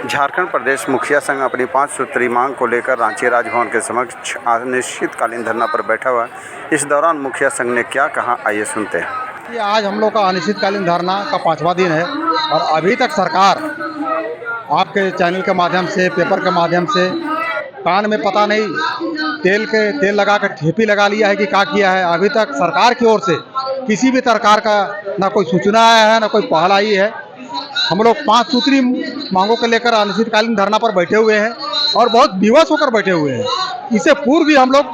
झारखंड प्रदेश मुखिया संघ अपनी 5 सूत्री मांग को लेकर रांची राजभवन के समक्ष अनिश्चितकालीन धरना पर बैठा हुआ। इस दौरान मुखिया संघ ने क्या कहा, आइए सुनते हैं। ये आज हम लोग का अनिश्चितकालीन धरना का 5वां दिन है और अभी तक सरकार आपके चैनल के माध्यम से, पेपर के माध्यम से, कान में पता नहीं तेल लगा कर ठेपी लगा लिया है कि क्या किया है। अभी तक सरकार की ओर से किसी भी प्रकार का ना कोई सूचना आया है, ना कोई पहल आई है। हम लोग 5 सूत्री मांगों को लेकर अनिश्चितकालीन धरना पर बैठे हुए हैं और बहुत विवश होकर बैठे हुए हैं। इससे पूर्व भी हम लोग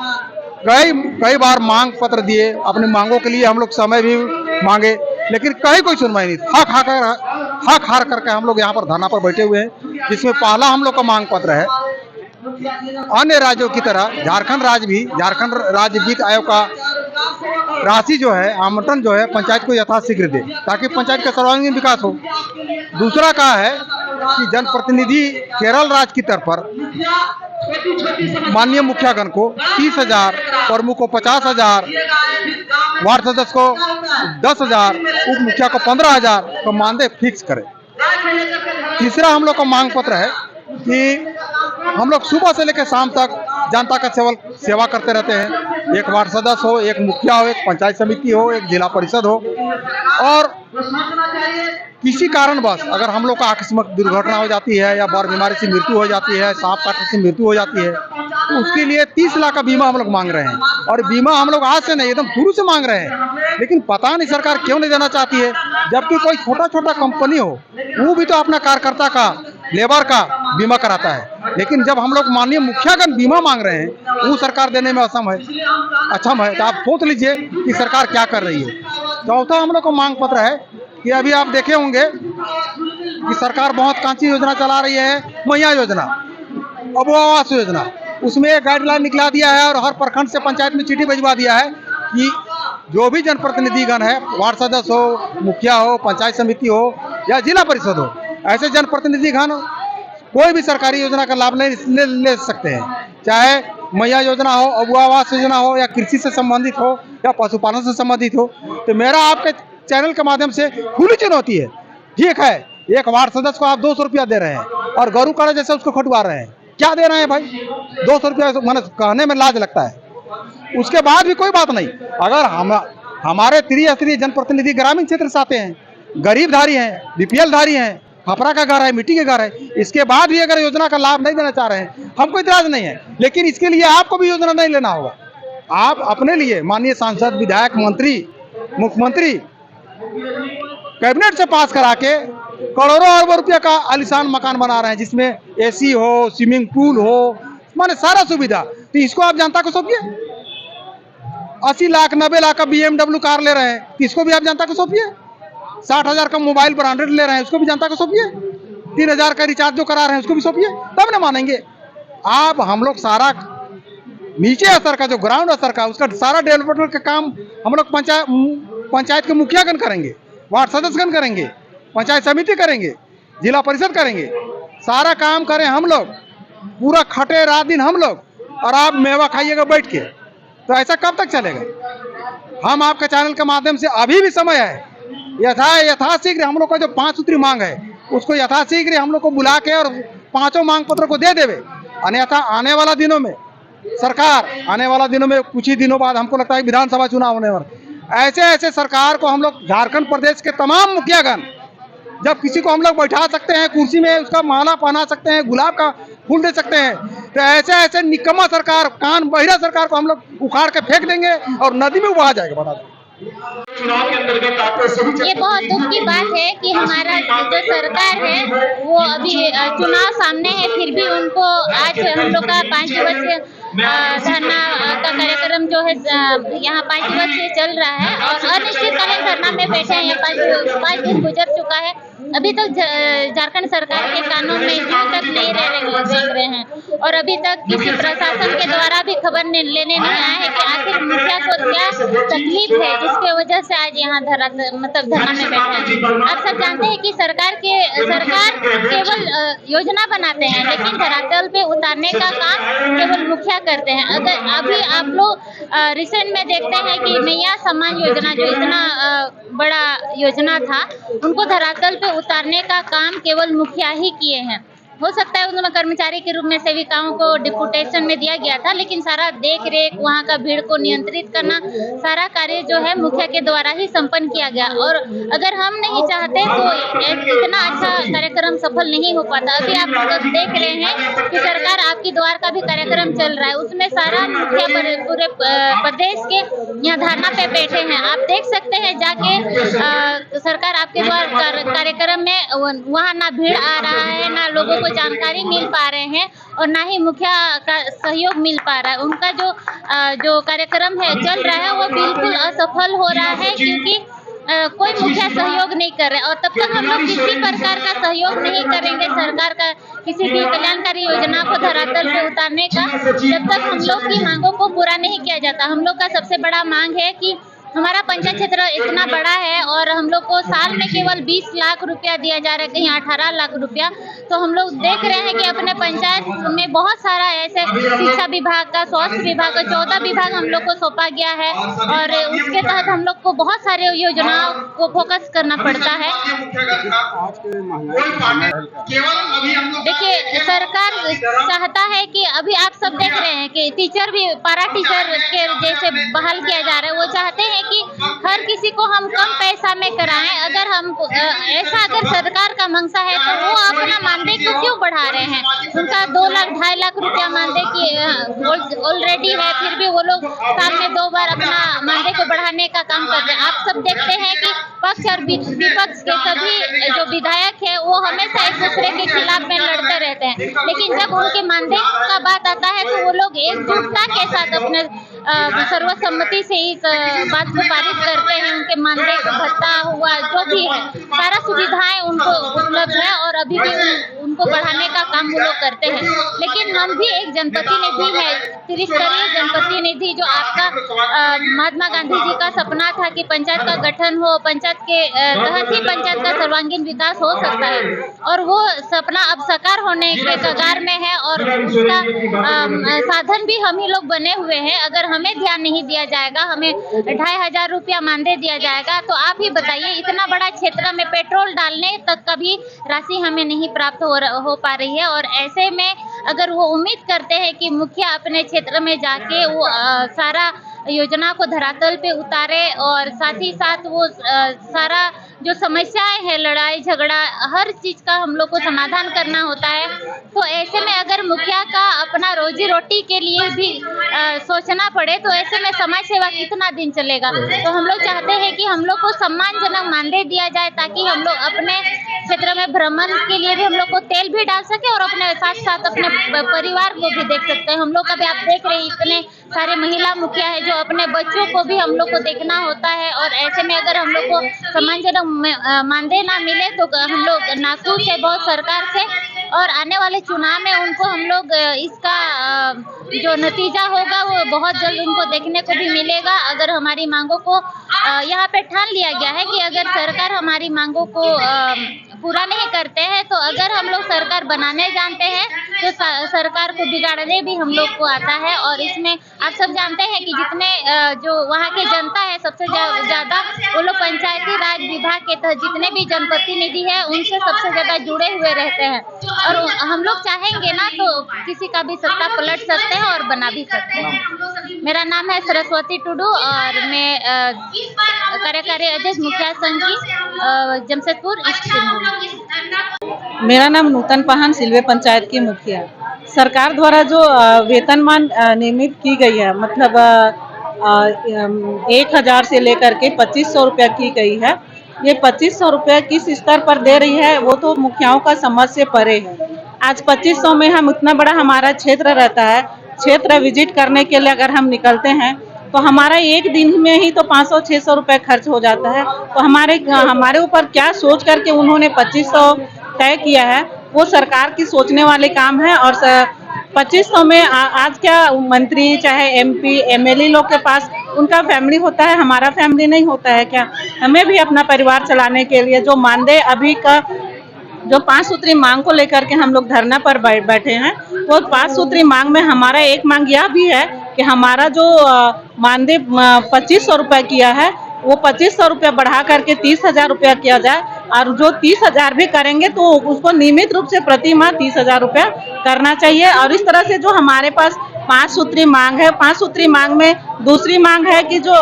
कई बार मांग पत्र दिए, अपनी मांगों के लिए हम लोग समय भी मांगे, लेकिन कहीं कोई सुनवाई नहीं। हक हार करके हम लोग यहाँ पर धरना पर बैठे हुए हैं, जिसमें पहला हम लोग का मांग पत्र है। अन्य राज्यों की तरह झारखंड राज्य वित्त आयोग का राशि जो है, आवंटन जो है, पंचायत को यथाशीघ्र दे, ताकि पंचायत का सर्वांगीण विकास हो। दूसरा कहा है कि जनप्रतिनिधि केरल राज्य की तरफ पर माननीय मुखियागण को 30,000, प्रमुख को 50,000, वार्ड सदस्य को 10,000, उप मुखिया को 15,000 का मानदेय फिक्स करे। तीसरा हम लोग का मांग पत्र है कि हम लोग सुबह से लेकर शाम तक जनता का सेवा करते रहते हैं। एक वार्ड सदस्य हो, एक मुखिया हो, एक पंचायत समिति हो, एक जिला परिषद हो, और किसी कारणवश अगर हम लोग का आकस्मिक दुर्घटना हो जाती है या बर बीमारी से मृत्यु हो जाती है, सांप काटने से मृत्यु हो जाती है, तो उसके लिए 30 लाख का बीमा हम लोग मांग रहे हैं। और बीमा हम लोग आज से नहीं, एकदम शुरू से मांग रहे हैं, लेकिन पता नहीं सरकार क्यों नहीं देना चाहती है। जबकि कोई छोटा कंपनी हो, वो भी तो अपना कार्यकर्ता का, लेबर का बीमा कराता है, लेकिन जब हम लोग माननीय मुखियागण बीमा मांग रहे हैं, वो सरकार देने में अक्षम है। तो आप सोच लीजिए कि सरकार क्या कर रही है। चौथा हम लोग का मांग पत्र है कि अभी आप देखे होंगे कि सरकार बहुत कांची योजना चला रही है, मैया योजना, अब वो आवास योजना, उसमें एक गाइडलाइन निकला दिया है और हर प्रखंड से पंचायत में चिट्ठी भिजवा दिया है कि जो भी जनप्रतिनिधिगण है, वार्ड सदस्य हो, मुखिया हो, पंचायत समिति हो या जिला परिषद हो, ऐसे जनप्रतिनिधिगण कोई भी सरकारी योजना का लाभ नहीं ले सकते हैं। चाहे मैया योजना हो, अब आवास योजना हो, या कृषि से संबंधित हो, या पशुपालन से संबंधित हो। तो मेरा आपके चैनल के माध्यम से खुली चुनौती है। ठीक है, एक वार्ड सदस्य को आप 200 रुपया दे रहे हैं और गरु काड़ा जैसे उसको खटवा रहे हैं। क्या दे रहे हैं भाई? 200 रुपया मैंने कहने में लाज लगता है। उसके बाद भी कोई बात नहीं। अगर हमारे त्रिस्तरीय जनप्रतिनिधि ग्रामीण क्षेत्र से आते हैं, गरीब धारी हैं, बीपीएल धारी हैं, खपरा का घर है, मिट्टी के घर है, इसके बाद भी अगर योजना का लाभ नहीं देना चाह रहे हैं, हमको इतराज नहीं है, लेकिन इसके लिए आपको भी योजना नहीं लेना होगा। आप अपने लिए माननीय सांसद, विधायक, मंत्री, मुख्यमंत्री कैबिनेट से पास करा के करोड़ों अरबों रुपया का आलीशान मकान बना रहे हैं, जिसमें एसी हो, स्विमिंग पूल हो, माने सारा सुविधा। तो इसको आप जनता को सौंपिए। 80 लाख 90 लाख का BMW कार ले रहे हैं, तो इसको भी आप जनता को सौंपिए। 60,000 का मोबाइल ब्रांडेड ले रहे हैं, उसको भी जनता को सौंपिए। 3,000 का रिचार्ज जो करा रहे हैं, उसको भी सौंपिए, तब ना मानेंगे आप। हम लोग सारा नीचे स्तर का, जो ग्राउंड स्तर का, उसका सारा डेवलपमेंट का काम हम लोग पंचायत के मुखियागण करेंगे, वार्ड सदस्यगण करेंगे, पंचायत समिति करेंगे, जिला परिषद करेंगे। सारा काम करें हम लोग, पूरा खटे रात दिन हम लोग, और आप मेवा खाइएगा बैठ के। तो ऐसा कब तक चलेगा? हम आपके चैनल के माध्यम से, अभी भी समय है, यथाशीघ्र हम लोग का जो 5 सूत्री मांग है, उसको यथाशीघ्र हम लोग को बुला के और 5 मांग पत्र को दे देवे। अन्यथा आने वाला दिनों में कुछ ही दिनों बाद हमको लगता है विधानसभा चुनाव होने वाला। ऐसे सरकार को हम लोग, झारखंड प्रदेश के तमाम मुखियागण, जब किसी को हम लोग बैठा सकते हैं कुर्सी में, उसका माला पहना सकते हैं, गुलाब का फूल दे सकते हैं, तो ऐसे निकम्मा सरकार, कान बहिरा सरकार को हम लोग उखाड़ के फेंक देंगे और नदी में बहा जाएगा। बता दें, चुनाव के अंतर्गत आपको सभी, ये बहुत दुख की बात है कि हमारा जो सरकार है वो अभी चुनाव सामने है, फिर भी उनको आज हम लोग का 5 दिवसीय धरना का कार्यक्रम जो है यहाँ 5 दिवस से चल रहा है और अनिश्चितकालीन धरना में बैठे हैं। 5 दिन गुजर चुका है, अभी तक झारखंड सरकार के कानून में जूं तक नहीं रह रहे हैं और अभी तक किसी प्रशासन के द्वारा भी खबर लेने नहीं आया है कि आखिर मुखिया को क्या तकलीफ है जिसके वजह से आज यहाँ धरना में बैठे हैं। आप सब जानते हैं कि सरकार केवल योजना बनाते हैं, लेकिन धरातल पे उतारने का काम केवल मुखिया करते हैं। अगर अभी आप लोग रिसेंट में देखते हैं कि मैया सम्मान योजना जो इतना बड़ा योजना था, उनको धरातल पे उतारने का काम केवल मुखिया ही किए हैं। हो सकता है उन्होंने कर्मचारी के रूप में सेविकाओं को डिप्यूटेशन में दिया गया था, लेकिन सारा देख रेख, वहाँ का भीड़ को नियंत्रित करना, सारा कार्य जो है मुखिया के द्वारा ही संपन्न किया गया। और अगर हम नहीं चाहते तो इतना अच्छा कार्यक्रम सफल नहीं हो पाता। अभी आप सब देख रहे हैं कि सरकार आपकी द्वार का भी कार्यक्रम चल रहा है, उसमें सारा मुखिया पूरे प्रदेश के यहाँ धरना पे बैठे हैं। आप देख सकते हैं जाके सरकार आपके द्वार कार्यक्रम में वहाँ ना भीड़ आ रहा है, ना लोगों को जानकारी मिल पा रहे हैं और ना ही मुखिया का सहयोग मिल पा रहा है। उनका जो कार्यक्रम है चल रहा है वो बिल्कुल असफल हो रहा है, क्योंकि कोई मुखिया सहयोग नहीं कर रहे। और तब तक हम लोग किसी प्रकार का सहयोग नहीं करेंगे सरकार का किसी भी कल्याणकारी योजना को धरातल पे उतारने का, जब तक हम लोग की मांगों को पूरा नहीं किया जाता। हम लोग का सबसे बड़ा मांग है कि हमारा पंचायत क्षेत्र इतना बड़ा है और हम लोग को साल में केवल 20 लाख रुपया दिया जा रहा है, कहीं 18 लाख रुपया। तो हम लोग देख रहे हैं कि अपने पंचायत में बहुत सारा ऐसे शिक्षा विभाग का, स्वास्थ्य विभाग का 14 विभाग हम लोग को सौंपा गया है और उसके तहत हम लोग को बहुत सारे योजनाओं को फोकस करना पड़ता है। देखिए, सरकार चाहता है कि अभी आप सब देख रहे हैं कि टीचर भी पारा टीचर के जैसे बहाल किया जा रहा है। वो चाहते हैं कि हर किसी को हम कम पैसा में कराएं। अगर हम ऐसा अगर सरकार का मंशा है तो वो अपना मानदेय को क्यों बढ़ा रहे हैं? उनका 2 लाख 2.5 लाख रुपया मानदेय की ऑलरेडी है, फिर भी वो लोग साल में 2 बार अपना मानदेय को बढ़ाने का काम करते हैं। आप सब देखते हैं कि पक्ष और विपक्ष के सभी जो विधायक है वो हमेशा एक दूसरे के खिलाफ में लड़ते रहते हैं, लेकिन जब उनके मानदेय का बात आता है तो वो लोग एकजुटता के साथ अपने सर्वसम्मति से इस बात को पारित करते हैं। उनके मानदेय का भत्ता हुआ जो भी है, सारा सुविधाएं उनको उपलब्ध है और अभी भी उनको बढ़ाने का काम वो लोग करते हैं। लेकिन हम भी एक जनपति निधि है, त्रिस्तरीय जनपति निधि, जो आपका महात्मा गांधी जी का सपना था कि पंचायत का गठन हो, पंचायत के तहत ही पंचायत का सर्वांगीण विकास हो सकता है, और वो सपना अब साकार होने के कगार में है और उसका साधन भी हम ही लोग बने हुए हैं। अगर हमें ध्यान नहीं दिया जाएगा, हमें 2,500 रुपया मानदेय दिया जाएगा, तो आप ही बताइए इतना बड़ा क्षेत्र में पेट्रोल डालने तक का भी राशि हमें नहीं प्राप्त हो पा रही है। और ऐसे में अगर वो उम्मीद करते हैं कि मुखिया अपने क्षेत्र में जाके वो सारा योजना को धरातल पे उतारे और साथ ही साथ वो सारा जो समस्याएं हैं, लड़ाई झगड़ा, हर चीज का हम लोग को समाधान करना होता है, तो ऐसे में अगर मुखिया का अपना रोजी रोटी के लिए भी सोचना पड़े तो ऐसे में समाज सेवा कितना दिन चलेगा। तो हम लोग चाहते हैं कि हम लोग को सम्मानजनक मानदेय दिया जाए, ताकि हम लोग अपने क्षेत्र में भ्रमण के लिए भी हम लोग को तेल भी डाल सके और अपने साथ साथ अपने परिवार को भी देख सकते हैं। हम लोग का भी आप देख रहे हैं इतने सारे महिला मुखिया है जो अपने बच्चों को भी हम लोग को देखना होता है, और ऐसे में अगर हम लोग को सम्मानजनक मानदेय ना मिले तो हम लोग नाखुश है बहुत सरकार से। और आने वाले चुनाव में उनको हम लोग इसका जो नतीजा होगा वो बहुत जल्द उनको देखने को भी मिलेगा। अगर हमारी मांगों को यहाँ पे ठान लिया गया है कि अगर सरकार हमारी मांगों को पूरा नहीं करते हैं, तो अगर हम लोग सरकार बनाने जानते हैं तो सरकार को बिगाड़ने भी हम लोग को आता है। और इसमें आप सब जानते हैं कि जितने जो वहाँ की जनता है सबसे ज़्यादा वो लोग पंचायती राज विभाग के तहत जितने भी जनपति निधि है उनसे सबसे ज़्यादा जुड़े हुए रहते हैं, और हम लोग चाहेंगे ना तो किसी का भी सत्ता पलट सकते हैं और बना भी सकते हैं। मेरा नाम है सरस्वती टुडू और मैं कार्यकारी अध्यक्ष मुखिया संघ की जमशेदपुर ईस्ट सिंहभूम। मेरा नाम नूतन पहान, सिलवे पंचायत की मुखिया। सरकार द्वारा जो वेतनमान नियमित की गई है, मतलब 1,000 से लेकर के 2,500 रुपया की गई है। ये 2,500 रुपया किस स्तर पर दे रही है वो तो मुखियाओं का समझ से परे है। आज 2,500 में हम इतना बड़ा हमारा क्षेत्र रहता है, क्षेत्र विजिट करने के लिए अगर हम निकलते हैं तो हमारा एक दिन में ही तो 500-600 रुपये खर्च हो जाता है। तो हमारे ऊपर क्या सोच करके उन्होंने 2,500 तय किया है, वो सरकार की सोचने वाले काम है। और 2,500 में आज क्या मंत्री चाहे MP MLA लोग के पास उनका फैमिली होता है, हमारा फैमिली नहीं होता है क्या? हमें भी अपना परिवार चलाने के लिए जो मानदेय अभी का जो 5 सूत्री मांग को लेकर के हम लोग धरना पर बैठे हैं, वो 5 सूत्री मांग में हमारा एक मांग यह भी है कि हमारा जो मानदेय 2,500 रुपये किया है वो 2,500 रुपया बढ़ा करके 30,000 रुपया किया जाए। और जो 30,000 भी करेंगे तो उसको नियमित रूप से प्रति माह 30,000 रुपया करना चाहिए। और इस तरह से जो हमारे पास 5 सूत्री मांग है, 5 सूत्री मांग में दूसरी मांग है कि जो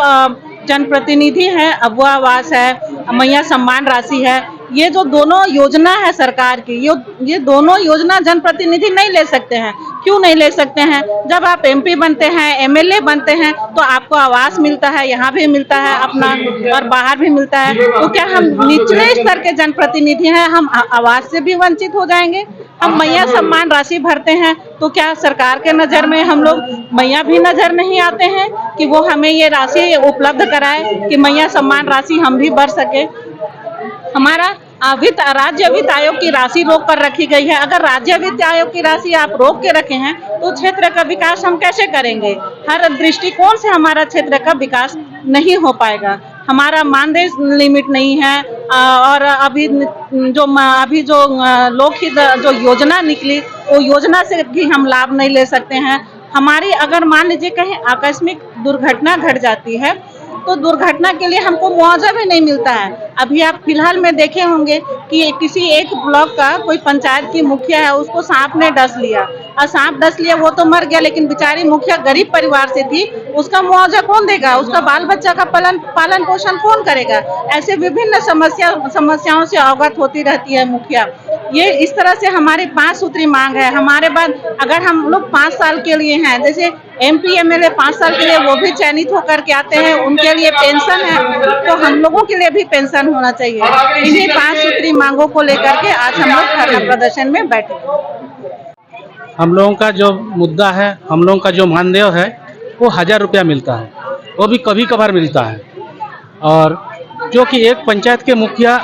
जनप्रतिनिधि हैं, अबुआ आवास है, मैया सम्मान राशि है, ये जो दोनों योजना है सरकार की, ये दोनों योजना जनप्रतिनिधि नहीं ले सकते हैं। क्यों नहीं ले सकते हैं? जब आप एमपी बनते हैं, एमएलए बनते हैं तो आपको आवास मिलता है, यहाँ भी मिलता है अपना और बाहर भी मिलता है। तो क्या हम निचले स्तर के जनप्रतिनिधि हैं, हम आवास से भी वंचित हो जाएंगे? हम मैया सम्मान राशि भरते हैं तो क्या सरकार के नज़र में हम लोग मैया भी नजर नहीं आते हैं कि वो हमें ये राशि उपलब्ध कराए कि मैया सम्मान राशि हम भी भर सके? हमारा राज्य वित्त आयोग की राशि रोक कर रखी गई है। अगर राज्य वित्त आयोग की राशि आप रोक के रखे हैं तो क्षेत्र का विकास हम कैसे करेंगे? हर दृष्टिकोण से हमारा क्षेत्र का विकास नहीं हो पाएगा। हमारा मानदेय लिमिट नहीं है और अभी जो लोकहित जो योजना निकली वो योजना से भी हम लाभ नहीं ले सकते हैं। हमारी अगर मान लीजिए कहीं आकस्मिक दुर्घटना घट जाती है तो दुर्घटना के लिए हमको मुआवजा भी नहीं मिलता है। अभी आप फिलहाल में देखे होंगे कि किसी एक ब्लॉक का कोई पंचायत की मुखिया है, उसको सांप ने डस लिया और सांप डस लिया, वो तो मर गया, लेकिन बेचारी मुखिया गरीब परिवार से थी, उसका मुआवजा कौन देगा? उसका बाल बच्चा का पालन पोषण कौन करेगा? ऐसे विभिन्न समस्याओं से अवगत होती रहती है मुखिया। ये इस तरह से हमारी 5 सूत्री मांग है। हमारे बाद अगर हम लोग 5 साल के लिए हैं, जैसे एमपी एमएलए 5 साल के लिए वो भी चयनित होकर के आते हैं, उनके लिए पेंशन है, तो हम लोगों के लिए भी पेंशन होना चाहिए। इन्हीं 5 सूत्री मांगों को लेकर के आज हम लोग धरना प्रदर्शन में बैठे। हम लोगों का जो मुद्दा है, हम लोगों का जो मानदेय है वो 1000 रुपया मिलता है, वो भी कभी कभार मिलता है। और जो कि एक पंचायत के मुखिया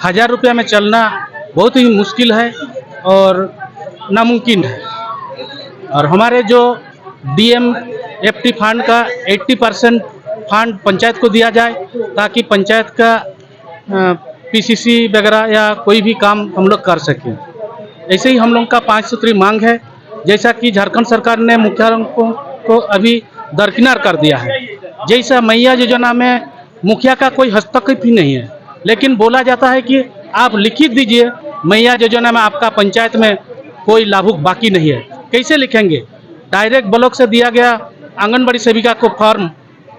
1000 रुपया में चलना बहुत ही मुश्किल है और नामुमकिन है। और हमारे जो डीएमएफटी फंड का 80% फंड पंचायत को दिया जाए ताकि पंचायत का पीसीसी वगैरह या कोई भी काम हम लोग कर सकें। ऐसे ही हम लोग का 5 सूत्री मांग है, जैसा कि झारखंड सरकार ने मुखिया को अभी दरकिनार कर दिया है। जैसा मैया योजना में मुखिया का कोई हस्तक्षेप ही नहीं है, लेकिन बोला जाता है कि आप लिखित दीजिए मैया योजना में आपका पंचायत में कोई लाभुक बाकी नहीं है। कैसे लिखेंगे? डायरेक्ट ब्लॉक से दिया गया आंगनबाड़ी सेविका को फॉर्म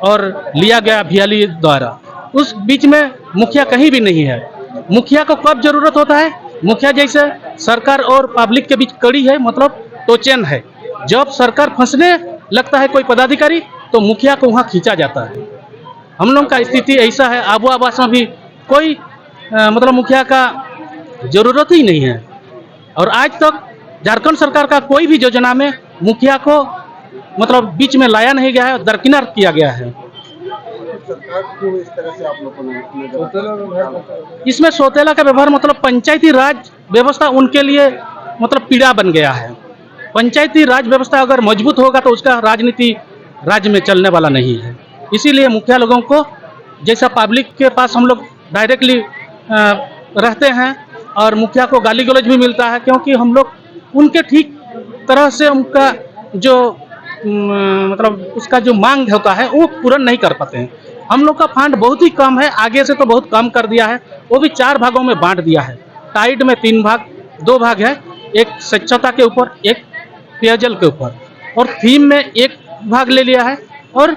और लिया गया भियाली द्वारा, उस बीच में मुखिया कहीं भी नहीं है। मुखिया को कब जरूरत होता है? मुखिया जैसे सरकार और पब्लिक के बीच कड़ी है, मतलब टोचन है। जब सरकार फंसने लगता है कोई पदाधिकारी तो मुखिया को वहाँ खींचा जाता है। हम लोग का स्थिति ऐसा है। आबू आवास में भी कोई मतलब मुखिया का जरूरत ही नहीं है और आज तक झारखंड सरकार का कोई भी योजना में मुखिया को मतलब बीच में लाया नहीं गया है, दरकिनार किया गया है। इसमें सौतेला का व्यवहार मतलब पंचायती राज व्यवस्था उनके लिए मतलब पीड़ा बन गया है। पंचायती राज व्यवस्था अगर मजबूत होगा तो उसका राजनीति राज्य में चलने वाला नहीं है। इसीलिए मुखिया लोगों को जैसा पब्लिक के पास हम लोग डायरेक्टली रहते हैं और मुखिया को गाली गलौज भी मिलता है, क्योंकि हम लोग उनके ठीक तरह से उनका जो मतलब उसका जो मांग होता है वो पूरा नहीं कर पाते हैं। हम लोग का फंड बहुत ही कम है, आगे से तो बहुत कम कर दिया है, वो भी 4 भागों में बांट दिया है। टाइड में 3 भाग, 2 भाग है, एक स्वच्छता के ऊपर, एक पेयजल के ऊपर, और थीम में 1 भाग ले लिया है, और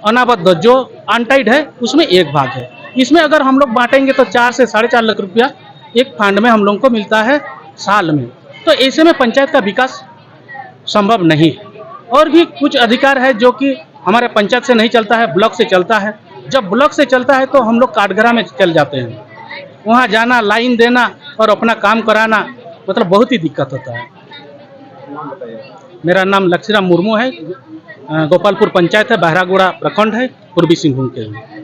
अनाबद्ध जो अनटाइड है उसमें 1 भाग है। इसमें अगर हम लोग बांटेंगे तो 4 से 4.5 लाख रुपया एक फंड में हम लोग को मिलता है साल में। तो ऐसे में पंचायत का विकास संभव नहीं है। और भी कुछ अधिकार है जो कि हमारे पंचायत से नहीं चलता है, ब्लॉक से चलता है। जब ब्लॉक से चलता है तो हम लोग काटघरा में चल जाते हैं, वहाँ जाना, लाइन देना और अपना काम कराना मतलब बहुत ही दिक्कत होता है। मेरा नाम लक्ष्मीराम मुर्मू है, गोपालपुर पंचायत है, बहरागुड़ा प्रखंड है, पूर्वी सिंहभूम के लिए।